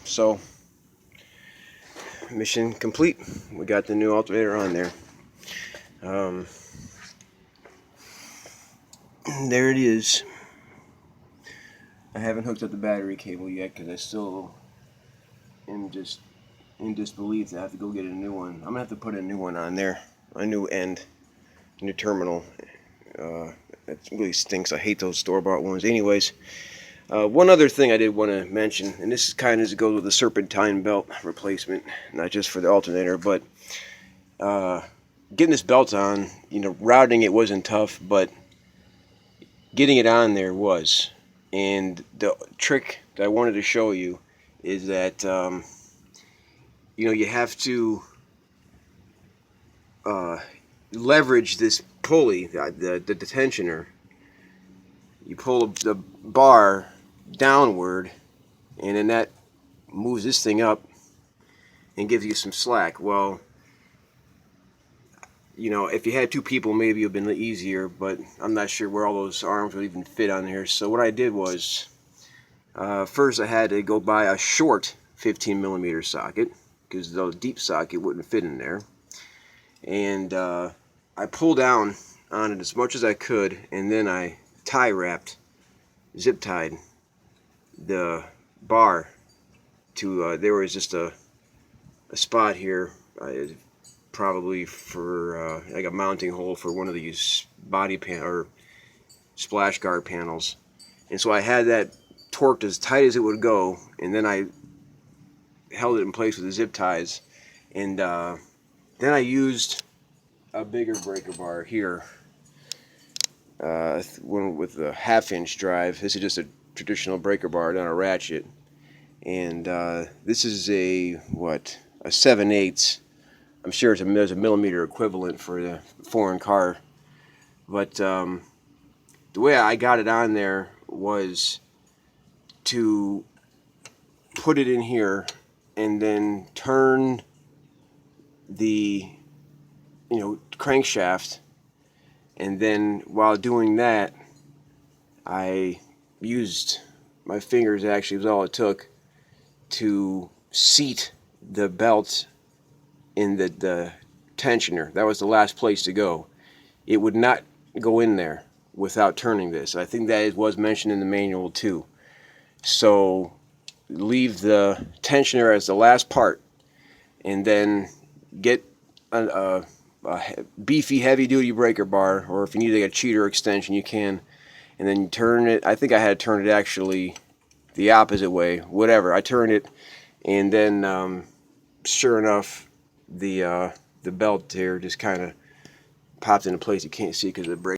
So mission complete. We got the new alternator on there. There it is. I haven't hooked up the battery cable yet because I still am just in disbelief that I have to go get a new one. I'm gonna have to put a new one on there, a new end, new terminal. That really stinks. I hate those store-bought ones. Anyways, one other thing I did want to mention, and this is kind of goes with the serpentine belt replacement, not just for the alternator, but getting this belt on, routing it wasn't tough, but getting it on there was. And the trick that I wanted to show you is that you have to leverage this pulley, the tensioner. You pull the bar downward, and then that moves this thing up and gives you some slack. Well, if you had two people, maybe it would have been easier, but I'm not sure where all those arms would even fit on here. So what I did was, first I had to go buy a short 15mm socket, because the deep socket wouldn't fit in there. And I pulled down on it as much as I could, and then I tie wrapped, zip tied the bar to, there was just a spot here, probably for like a mounting hole for one of these body pan or splash guard panels. And so I had that torqued as tight as it would go, and then I held it in place with the zip ties, and then I used a bigger breaker bar here, one with a 1/2-inch drive. This is just a traditional breaker bar, not a ratchet, and this is a 7/8. I'm sure there's a millimeter equivalent for the foreign car, but the way I got it on there was to put it in here and then turn the crankshaft, and then while doing that I used my fingers, actually was all it took, to seat the belt in the tensioner. That was the last place to go. It would not go in there without turning this. I think that was mentioned in the manual too. So leave the tensioner as the last part, and then get a beefy heavy-duty breaker bar, or if you need a cheater extension you can, and then you turn it. I think I had to turn it actually the opposite way, whatever. I turned it, and then sure enough, the belt here just kind of popped into place. You can't see because of the brake.